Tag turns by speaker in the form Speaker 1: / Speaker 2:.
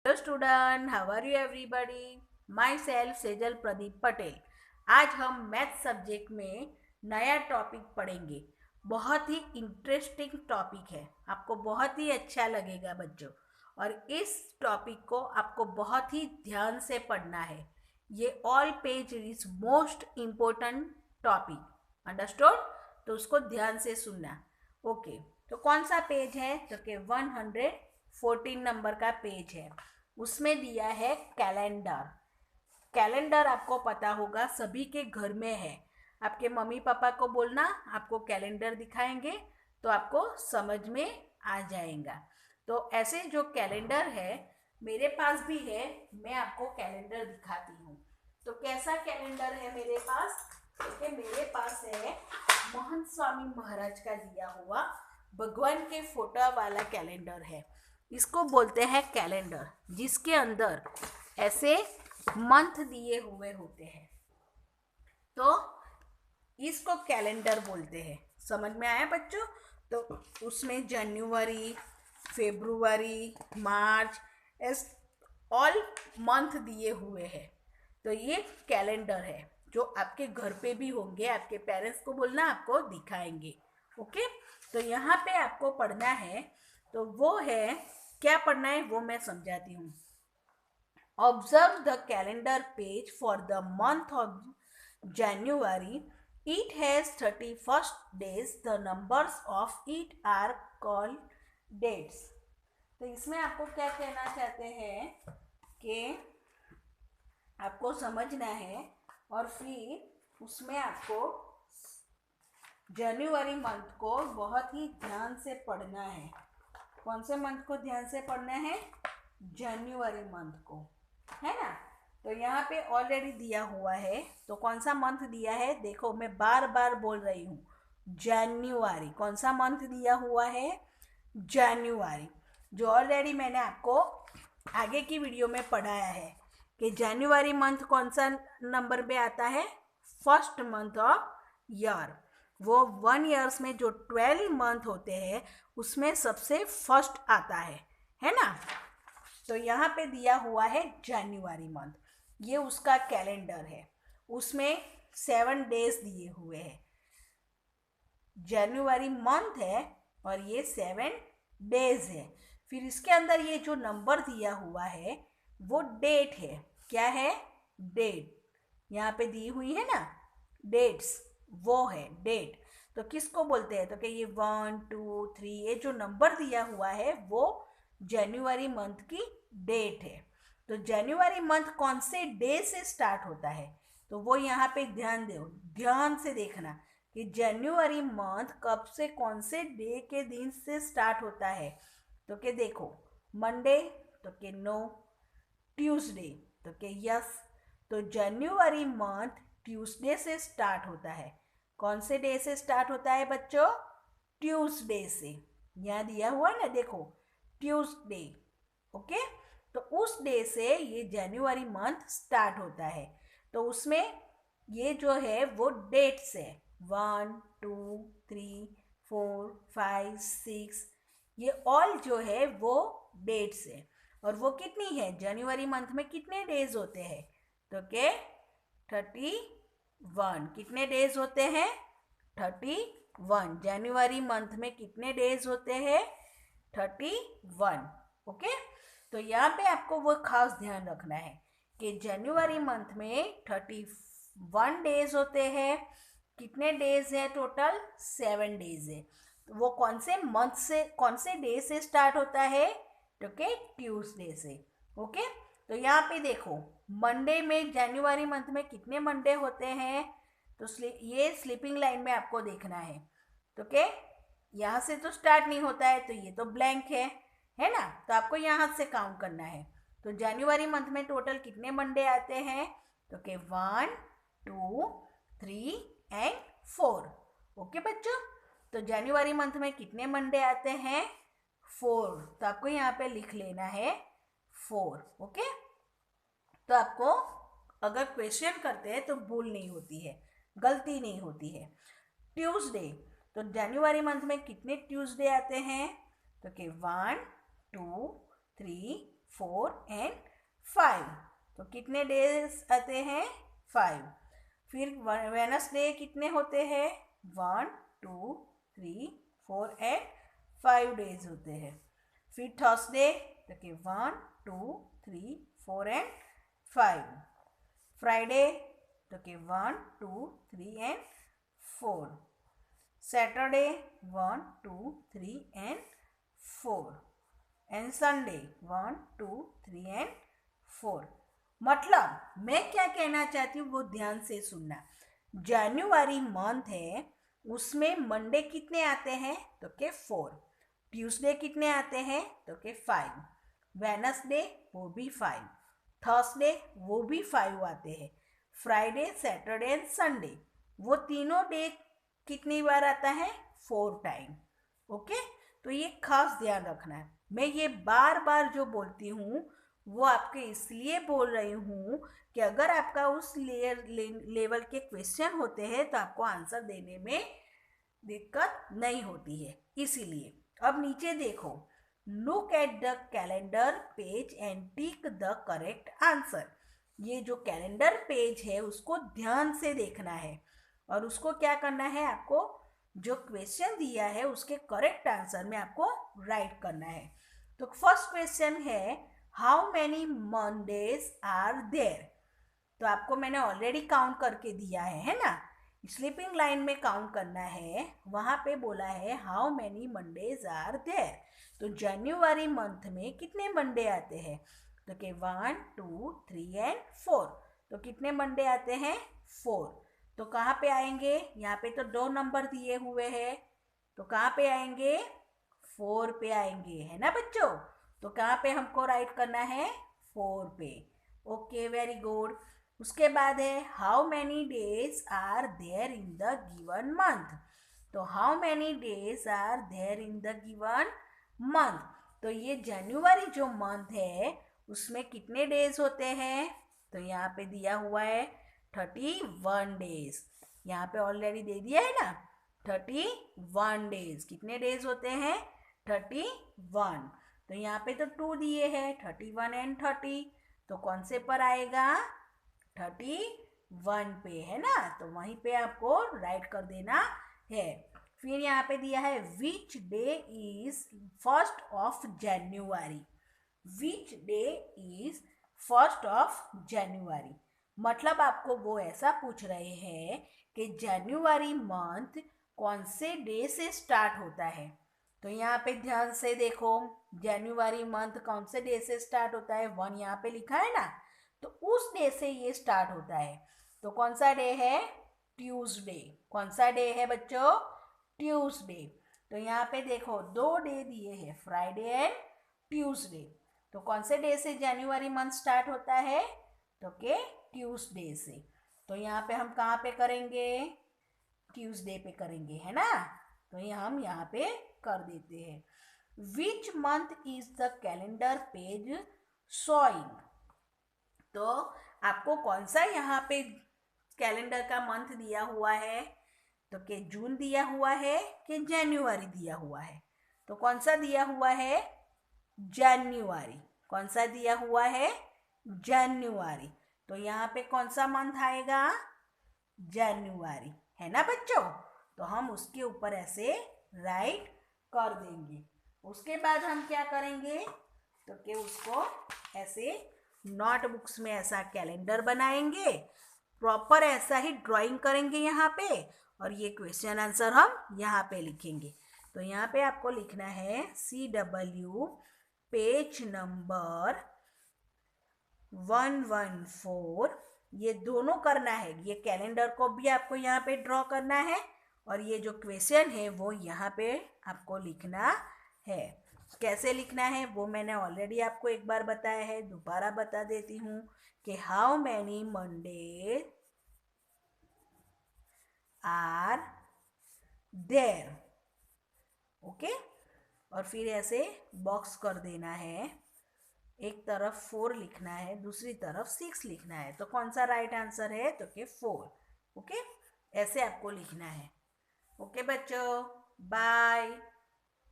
Speaker 1: Hello student, how are you everybody. Myself Sejal Pradeep Patel. आज हम math subject में नया टॉपिक पढ़ेंगे। बहुत ही इंटरेस्टिंग टॉपिक है, आपको बहुत ही अच्छा लगेगा बच्चों। और इस टॉपिक को आपको बहुत ही ध्यान से पढ़ना है। ये all page is most important topic, understood. तो उसको ध्यान से सुनना। ओके, तो कौन सा पेज है? तो कि 114 नंबर का पेज है। उसमें दिया है कैलेंडर। कैलेंडर आपको पता होगा, सभी के घर में है। आपके मम्मी पापा को बोलना, आपको कैलेंडर दिखाएंगे तो आपको समझ में आ जाएगा। तो ऐसे जो कैलेंडर है मेरे पास भी है, मैं आपको कैलेंडर दिखाती हूँ। तो कैसा कैलेंडर है मेरे पास? क्योंकि मेरे पास है महंत स्वामी महाराज का दिया हुआ भगवान के फोटो वाला कैलेंडर है। इसको बोलते हैं कैलेंडर, जिसके अंदर ऐसे मंथ दिए हुए होते हैं। तो इसको कैलेंडर बोलते हैं। समझ में आया बच्चों? तो उसमें जनवरी, फरवरी, मार्च, एस ऑल मंथ दिए हुए हैं। तो ये कैलेंडर है जो आपके घर पे भी होंगे। आपके पेरेंट्स को बोलना, आपको दिखाएंगे। ओके, तो यहाँ पे आपको पढ़ना है। तो वो है, क्या पढ़ना है वो मैं समझाती हूँ। Observe the calendar page for the month of January. It has 31st days. The numbers of it are called dates. तो इसमें आपको क्या कहना चाहते हैं कि आपको समझना है और फिर उसमें आपको जनवरी मंथ को बहुत ही ध्यान से पढ़ना है। कौन से मंथ को ध्यान से पढ़ना है? जनवरी मंथ को, है ना। तो यहाँ पे ऑलरेडी दिया हुआ है। तो कौन सा मंथ दिया है? देखो, मैं बार बार बोल रही हूँ, जनवरी। कौन सा मंथ दिया हुआ है? जनवरी। जो ऑलरेडी मैंने आपको आगे की वीडियो में पढ़ाया है कि जनवरी मंथ कौन सा नंबर पे आता है? First month of year. वो 1 ईयर्स में जो 12 मंथ होते हैं उसमें सबसे फर्स्ट आता है ना। तो यहाँ पे दिया हुआ है जनवरी मंथ, ये उसका कैलेंडर है। उसमें 7 डेज दिए हुए हैं। जनवरी मंथ है और ये 7 डेज है। फिर इसके अंदर ये जो नंबर दिया हुआ है वो डेट है। क्या है? डेट। यहाँ पे दी हुई है ना डेट्स, वो है डेट। तो किसको बोलते हैं? तो कि ये 1 2 3 ये जो नंबर दिया हुआ है वो जनवरी मंथ की डेट है। तो जनवरी मंथ कौन से डे से स्टार्ट होता है? तो वो यहाँ पे ध्यान दो, ध्यान से देखना कि जनवरी मंथ कब से, कौन से डे के दिन से स्टार्ट होता है। तो कि देखो, मंडे तो कि नो, ट्यूसडे तो कि यस। तो जनवरी मंथ ट्यूसडे से स्टार्ट होता है। कौन से डे से स्टार्ट होता है बच्चों? ट्यूसडे से। यहाँ दिया हुआ ना, देखो, ट्यूसडे। ओके, तो उस डे से ये जनवरी मंथ स्टार्ट होता है। तो उसमें ये जो है वो डेट्स है, 1 2 3 4 5 6, ये ऑल जो है वो डेट्स है। और वो कितनी है? जनवरी मंथ में कितने डेज होते हैं? तो के 31। कितने डेज होते हैं? 31। जनवरी मंथ में कितने डेज होते हैं? 31। ओके, तो यहाँ पे आपको वो खास ध्यान रखना है कि जनवरी मंथ में 31 डेज होते हैं। कितने डेज है टोटल? 7 डेज है। तो वो कौन से मंथ से, कौन से डे से स्टार्ट होता है? तो के ट्यूसडे से। ओके, तो यहाँ पे देखो, मंडे में जनवरी मंथ में कितने मंडे होते हैं? तो ये स्लीपिंग लाइन में आपको देखना है। तो के यहाँ से तो स्टार्ट नहीं होता है, तो ये तो ब्लैंक है ना। तो आपको यहाँ से काउंट करना है। तो जनवरी मंथ में टोटल कितने मंडे आते हैं? तो के 1 2 3 एंड 4। ओके बच्चों, तो जनवरी मंथ में कितने मंडे आते हैं? 4। तो आपको यहाँ पे लिख लेना है 4। ओके, तो आपको अगर क्वेश्चन करते हैं तो भूल नहीं होती है, गलती नहीं होती है। ट्यूसडे, तो जनवरी मंथ में कितने ट्यूसडे आते हैं? तो कि 1 2 3 4 एंड 5। तो कितने डेज आते हैं? 5। फिर वेडनेसडे कितने होते हैं? 1 2 3 4 एंड 5 डेज होते हैं। फिर थर्सडे तो कि 1 2 3 4 एंड 5। फ्राइडे तो कि 1 2 3 and 4। Saturday 1 2 3 and 4 and Sunday 1 2 3 and 4। मतलब मैं क्या कहना चाहती हूँ वो ध्यान से सुनना। जनवरी मंथ है, उसमें मंडे कितने आते हैं? तो के 4। ट्यूसडे कितने आते हैं? तो के 5। वेडनेसडे वो भी 5। थर्सडे वो भी 5 आते हैं। फ्राइडे, सैटरडे एंड संडे वो तीनों डे कितनी बार आता है? 4 टाइम। ओके, तो ये खास ध्यान रखना है। मैं ये बार बार जो बोलती हूँ वो आपके इसलिए बोल रही हूँ कि अगर आपका उस लेवल के क्वेश्चन होते हैं तो आपको आंसर देने में दिक्कत नहीं होती है, इसीलिए। अब नीचे देखो, look at the calendar page and tick the correct answer. ये जो कैलेंडर पेज है उसको ध्यान से देखना है और उसको क्या करना है, आपको जो क्वेश्चन दिया है उसके करेक्ट आंसर में आपको राइट करना है। तो फर्स्ट क्वेश्चन है, how many Mondays are there? तो आपको मैंने ऑलरेडी काउंट करके दिया है ना? स्लीपिंग लाइन में काउंट करना है, वहां पे बोला है how many Mondays are there. तो जनवरी मंथ में कितने मंडे आते हैं? तो के 1 2 3 एंड 4। तो कितने मंडे आते हैं? 4। तो कहाँ पे आएंगे? यहाँ पे तो 2 नंबर दिए हुए हैं, तो कहाँ पे आएंगे? 4 पे आएंगे, है ना बच्चों? तो कहाँ पे हमको राइट करना है? 4 पे। Okay, very good. उसके बाद है, how many days are there in the given month? तो how many days are there in the given month? तो ये जनवरी जो मंथ है उसमें कितने डेज होते हैं? तो यहाँ पे दिया हुआ है 31 डेज। यहाँ पे ऑलरेडी दे दिया है ना, 31 डेज। कितने डेज होते हैं? 31। तो यहाँ पे तो 2 दिए हैं, 31 एंड 30। तो कौन से पर आएगा? 31 पे, है ना? तो वहीं पे आपको राइट कर देना है। फिर यहाँ पे दिया है, which day is 1st of January? Which day is 1st of January? मतलब आपको वो ऐसा पूछ रहे हैं कि जनवरी मंथ कौन से डे से स्टार्ट होता है। तो यहाँ पे ध्यान से देखो, जनवरी मंथ कौन से डे से स्टार्ट होता है? 1 यहाँ पे लिखा है ना, तो उस डे से ये स्टार्ट होता है। तो कौन सा डे है? ट्यूसडे। कौन सा डे है बच्चों? ट्यूसडे। तो यहाँ पे देखो 2 डे दिए हैं, फ्राइडे एंड ट्यूसडे। तो कौन से डे से जनवरी मंथ स्टार्ट होता है? तो के ट्यूसडे से। तो यहाँ पे हम कहाँ पे करेंगे? ट्यूसडे पे करेंगे, है ना? तो ये हम यहाँ पे कर देते हैं। Which month is the calendar page showing? तो आपको कौन सा यहाँ पे कैलेंडर का मंथ दिया हुआ है? तो कि जून दिया हुआ है कि जनवरी दिया हुआ है? तो कौन सा दिया हुआ है? जनवरी। कौन सा दिया हुआ है? जनवरी। तो यहाँ पे कौन सा मंथ आएगा? जनवरी, है ना बच्चों? तो हम उसके ऊपर ऐसे राइट कर देंगे। उसके बाद हम क्या करेंगे? तो कि उसको ऐसे नोटबुक्स में ऐसा कैलेंडर बनाएंगे, प्रॉपर ऐसा ही ड्राइंग करेंगे यहाँ पे, और ये क्वेश्चन आंसर हम यहाँ पे लिखेंगे। तो यहाँ पे आपको लिखना है CW पेज नंबर 114। ये दोनों करना है, ये कैलेंडर को भी आपको यहाँ पे ड्रॉ करना है और ये जो क्वेश्चन है वो यहाँ पे आपको लिखना है। कैसे लिखना है वो मैंने ऑलरेडी आपको एक बार बताया है, दोबारा बता देती हूँ कि how many Monday are there. Okay, और फिर ऐसे बॉक्स कर देना है। एक तरफ 4 लिखना है, दूसरी तरफ 6 लिखना है। तो कौन सा राइट आंसर है? तो कि 4। ओके, ऐसे आपको लिखना है। ओके बच्चों, बाय।